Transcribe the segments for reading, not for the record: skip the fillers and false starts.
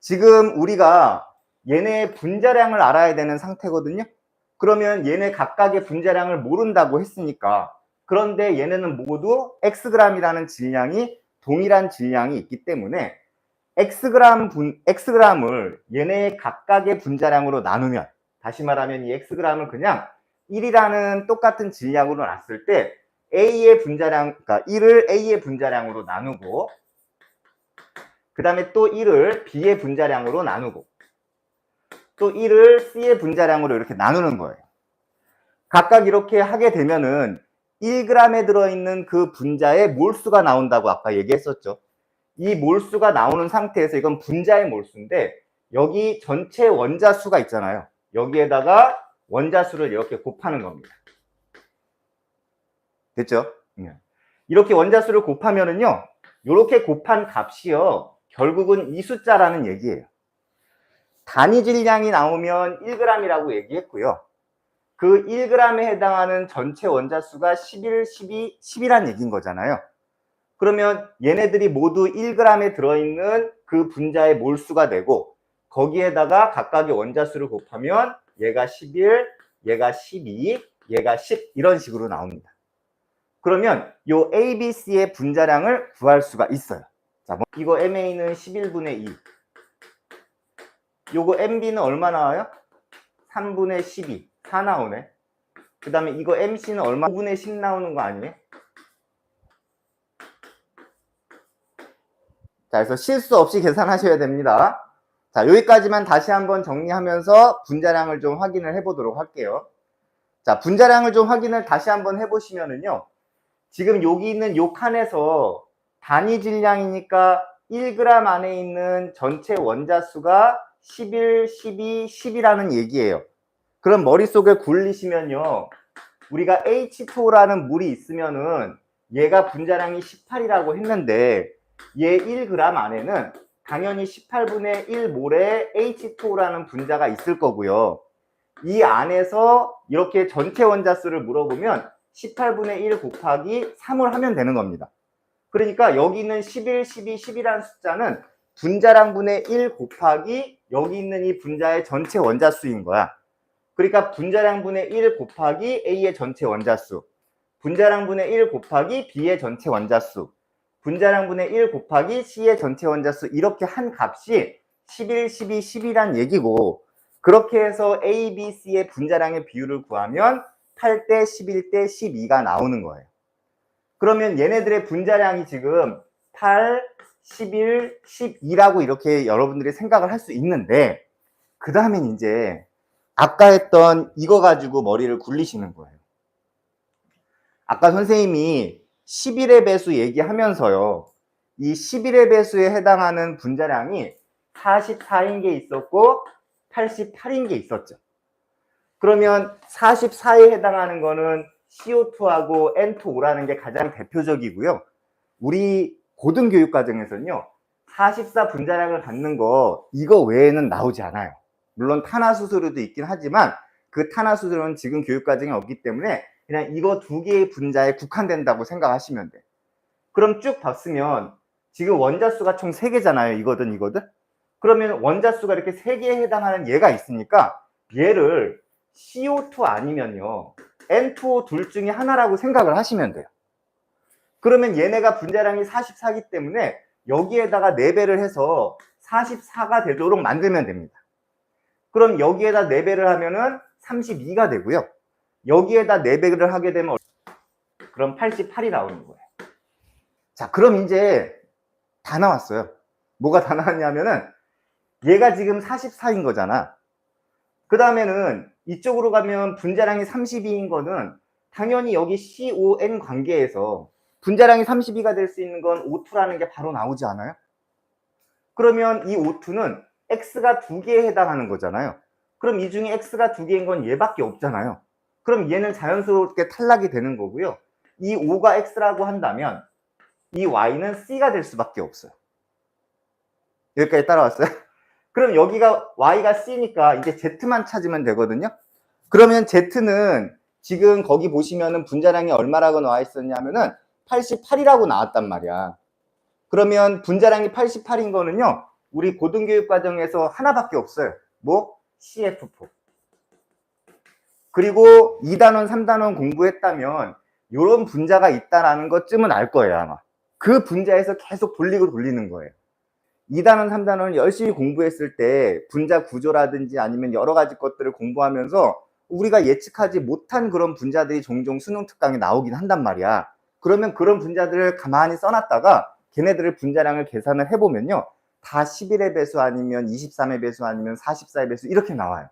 지금 우리가 얘네의 분자량을 알아야 되는 상태거든요. 그러면 얘네 각각의 분자량을 모른다고 했으니까, 그런데 얘네는 모두 xg이라는 질량이 동일한 질량이 있기 때문에 xg을 얘네 각각의 분자량으로 나누면, 다시 말하면 이 xg을 그냥 1이라는 똑같은 질량으로 놨을 때 A의 분자량, 그러니까 1을 A의 분자량으로 나누고, 그 다음에 또 1을 B의 분자량으로 나누고, 또 1을 C의 분자량으로 이렇게 나누는 거예요. 각각 이렇게 하게 되면은 1g에 들어있는 그 분자의 몰수가 나온다고 아까 얘기했었죠. 이 몰수가 나오는 상태에서, 이건 분자의 몰수인데, 여기 전체 원자수가 있잖아요. 여기에다가 원자수를 이렇게 곱하는 겁니다. 됐죠? 이렇게 원자수를 곱하면은요, 이렇게 곱한 값이요, 결국은 이 숫자라는 얘기예요. 단위 질량이 나오면 1g이라고 얘기했고요. 그 1g에 해당하는 전체 원자수가 11, 12, 10이란 얘기인 거잖아요. 그러면 얘네들이 모두 1g에 들어있는 그 분자의 몰수가 되고, 거기에다가 각각의 원자수를 곱하면 얘가 11, 얘가 12, 얘가 10 이런 식으로 나옵니다. 그러면 요 A, B, C의 분자량을 구할 수가 있어요. 자, 이거 MA는 11분의 2. 요거 MB는 얼마 나와요? 3분의 12. 4 나오네. 그 다음에 이거 MC는 얼마? 5분의 10 나오는 거 아니에요? 자, 그래서 실수 없이 계산하셔야 됩니다. 자, 여기까지만 다시 한번 정리하면서 분자량을 좀 확인을 해보도록 할게요. 자, 분자량을 좀 확인을 다시 한번 해보시면은요, 지금 여기 있는 요 칸에서 단위 질량이니까 1g 안에 있는 전체 원자수가 11, 12, 10이라는 얘기예요. 그럼 머릿속에 굴리시면요, 우리가 H2O라는 물이 있으면은 얘가 분자량이 18이라고 했는데, 얘 1g 안에는 당연히 18분의 1몰의 H2O라는 분자가 있을 거고요. 이 안에서 이렇게 전체 원자수를 물어보면 18분의 1 곱하기 3을 하면 되는 겁니다. 그러니까 여기 있는 11, 12, 10이라는 숫자는 분자량분의 1 곱하기 여기 있는 이 분자의 전체 원자수인 거야. 그러니까 분자량분의 1 곱하기 A의 전체 원자수, 분자량분의 1 곱하기 B의 전체 원자수, 분자량분의 1 곱하기 C의 전체 원자수, 이렇게 한 값이 11, 12, 10이란 얘기고, 그렇게 해서 A, B, C의 분자량의 비율을 구하면 8대 11대 12가 나오는 거예요. 그러면 얘네들의 분자량이 지금 8, 11, 12라고 이렇게 여러분들이 생각을 할 수 있는데, 그 다음엔 이제 아까 했던 이거 가지고 머리를 굴리시는 거예요. 아까 선생님이 11의 배수 얘기하면서요, 이 11의 배수에 해당하는 분자량이 44인 게 있었고 88인 게 있었죠. 그러면 44에 해당하는 거는 CO2하고 N2O라는 게 가장 대표적이고요. 우리 고등교육 과정에서는요, 44 분자량을 갖는 거 이거 외에는 나오지 않아요. 물론 탄화수소류도 있긴 하지만 그 탄화수소류는 지금 교육 과정에 없기 때문에 그냥 이거 두 개의 분자에 국한된다고 생각하시면 돼. 그럼 쭉 봤으면 지금 원자수가 총 3개잖아요. 이거든 이거든. 그러면 원자수가 이렇게 3개에 해당하는 얘가 있으니까 얘를 CO2 아니면요 N2O 둘 중에 하나라고 생각을 하시면 돼요. 그러면 얘네가 분자량이 44이기 때문에 여기에다가 4배를 해서 44가 되도록 만들면 됩니다. 그럼 여기에다 4배를 하면은 32가 되고요. 여기에다 4배를 하게 되면 그럼 88이 나오는 거예요. 자, 그럼 이제 다 나왔어요. 뭐가 다 나왔냐면은 얘가 지금 44인 거잖아. 그 다음에는 이쪽으로 가면 분자량이 32인 거는 당연히 여기 CON 관계에서 분자량이 32가 될 수 있는 건 O2라는 게 바로 나오지 않아요? 그러면 이 O2는 X가 2개에 해당하는 거잖아요. 그럼 이 중에 X가 2개인 건 얘밖에 없잖아요. 그럼 얘는 자연스럽게 탈락이 되는 거고요. 이 O가 X라고 한다면 이 Y는 C가 될 수밖에 없어요. 여기까지 따라왔어요? 그럼 여기가 Y가 C니까 이제 Z만 찾으면 되거든요. 그러면 Z는 지금 거기 보시면은 분자량이 얼마라고 나와 있었냐면은 88이라고 나왔단 말이야. 그러면 분자량이 88인 거는요, 우리 고등교육 과정에서 하나밖에 없어요. 뭐? CF4. 그리고 2단원, 3단원 공부했다면 이런 분자가 있다라는 것쯤은 알 거예요, 아마. 그 분자에서 계속 돌리는 거예요. 2단원, 3단원을 열심히 공부했을 때 분자 구조라든지 아니면 여러 가지 것들을 공부하면서 우리가 예측하지 못한 그런 분자들이 종종 수능 특강에 나오긴 한단 말이야. 그러면 그런 분자들을 가만히 써놨다가 걔네들을 분자량을 계산을 해보면요. 다 11의 배수 아니면 23의 배수 아니면 44의 배수 이렇게 나와요.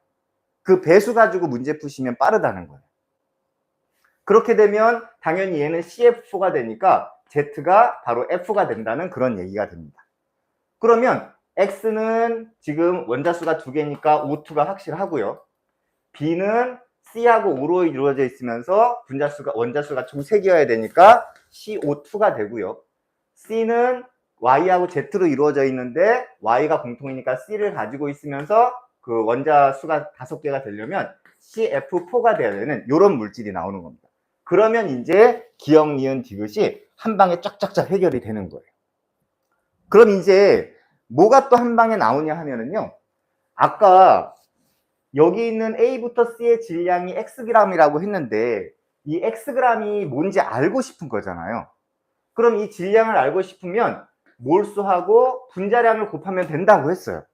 그 배수 가지고 문제 푸시면 빠르다는 거예요. 그렇게 되면 당연히 얘는 CF4가 되니까 Z가 바로 F가 된다는 그런 얘기가 됩니다. 그러면 X는 지금 원자수가 2개니까 O2가 확실하고요. B는 C하고 O로 이루어져 있으면서 원자수가 총 3개여야 되니까 CO2가 되고요. C는 Y하고 Z로 이루어져 있는데 Y가 공통이니까 C를 가지고 있으면서 그 원자수가 5개가 되려면 CF4가 돼야 되는 이런 물질이 나오는 겁니다. 그러면 이제 기억, 니은, 디귿이 한 방에 쫙쫙쫙 해결이 되는 거예요. 그럼 이제 뭐가 또 한 방에 나오냐 하면은요. 아까 여기 있는 A부터 C의 질량이 Xg이라고 했는데 이 Xg이 뭔지 알고 싶은 거잖아요. 그럼 이 질량을 알고 싶으면 몰수하고 분자량을 곱하면 된다고 했어요.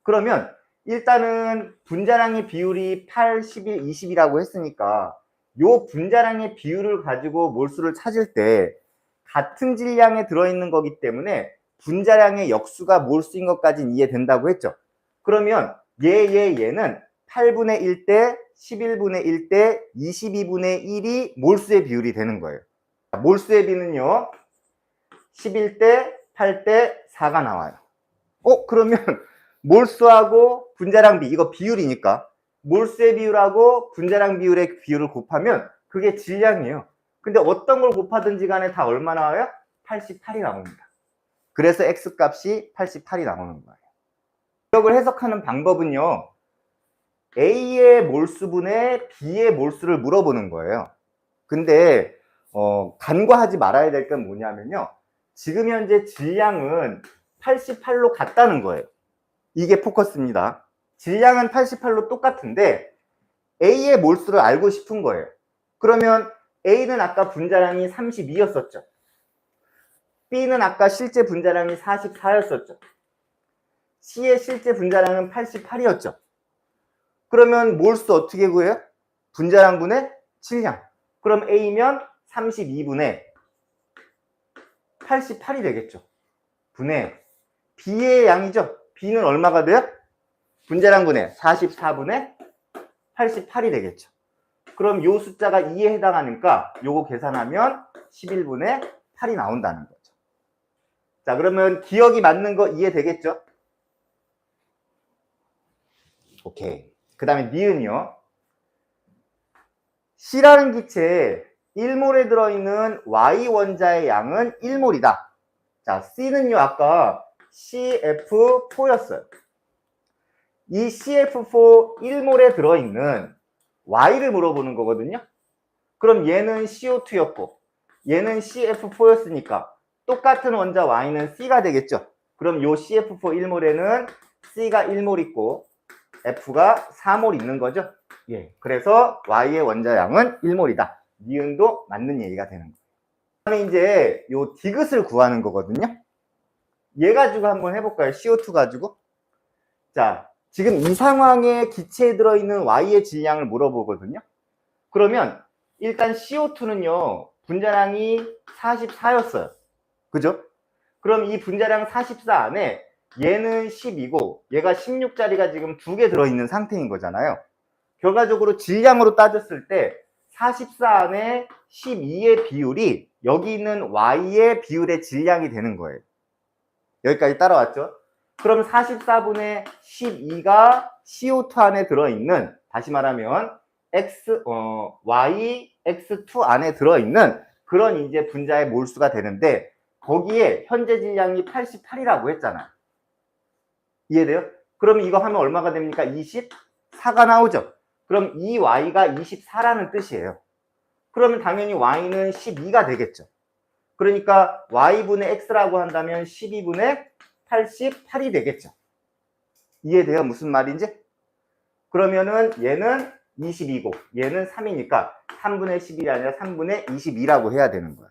그러면 일단은 분자량의 비율이 8, 11, 20이라고 했으니까 요 분자량의 비율을 가지고 몰수를 찾을 때 같은 질량에 들어있는 거기 때문에 분자량의 역수가 몰수인 것까지는 이해된다고 했죠. 그러면 얘는 8분의 1대 11분의 1대 22분의 1이 몰수의 비율이 되는 거예요. 몰수의 비는요 11대 8대 4가 나와요. 그러면 몰수하고 분자량 비, 이거 비율이니까 몰수의 비율하고 분자량 비율의 비율을 곱하면 그게 질량이에요. 근데 어떤 걸 곱하든지 간에 다 얼마 나와요? 88이 나옵니다. 그래서 X값이 88이 나오는 거예요. 기억을 해석하는 방법은요. A의 몰수분의 B의 몰수를 물어보는 거예요. 근데 간과하지 말아야 될 건 뭐냐면요. 지금 현재 질량은 88로 같다는 거예요. 이게 포커스입니다. 질량은 88로 똑같은데 A의 몰수를 알고 싶은 거예요. 그러면 A는 아까 분자량이 32였었죠. B는 아까 실제 분자량이 44였었죠. C의 실제 분자량은 88이었죠. 그러면 몰수 어떻게 구해요? 분자량분의 질량. 그럼 A면 32분의 88이 되겠죠. 분의 B의 양이죠. B는 얼마가 돼요? 분자량분의 44분의 88이 되겠죠. 그럼 요 숫자가 2에 해당하니까 요거 계산하면 11분의 8이 나온다는 거죠. 자, 그러면 기억이 맞는 거 이해되겠죠? 오케이. 그 다음에 니은이요. C라는 기체에 1몰에 들어있는 Y 원자의 양은 1몰이다. 자, C는요, 아까 CF4였어요. 이 CF4 1몰에 들어있는 Y를 물어보는 거거든요. 그럼 얘는 CO2였고, 얘는 CF4였으니까 똑같은 원자 Y는 C가 되겠죠. 그럼 요 CF4 1몰에는 C가 1몰 있고, F가 4몰 있는 거죠. 예. 그래서 Y의 원자량은 1몰이다. 니은도 맞는 얘기가 되는 거예요. 그다음에 이제 요 디귿을 구하는 거거든요. 얘 가지고 한번 해볼까요? CO2 가지고. 자, 지금 이 상황에 기체에 들어있는 Y의 질량을 물어보거든요. 그러면 일단 CO2는요, 분자량이 44였어요. 그죠? 그럼 이 분자량 44 안에 얘는 10이고 얘가 16짜리가 지금 2개 들어있는 상태인 거잖아요. 결과적으로 질량으로 따졌을 때 44 안에 12의 비율이 여기 있는 Y의 비율의 질량이 되는 거예요. 여기까지 따라왔죠? 그럼 44분의 12가 CO2 안에 들어있는, 다시 말하면 Y X2 안에 들어있는 그런 이제 분자의 몰수가 되는데 거기에 현재 질량이 88이라고 했잖아요. 이해돼요? 그럼 이거 하면 얼마가 됩니까? 24가 나오죠. 그럼 이 Y가 24라는 뜻이에요. 그러면 당연히 Y는 12가 되겠죠. 그러니까 Y분의 X라고 한다면 12분의 88이 되겠죠. 이해돼요? 무슨 말인지? 그러면은 얘는 22고 얘는 3이니까 3분의 11이 아니라 3분의 22라고 해야 되는 거예요.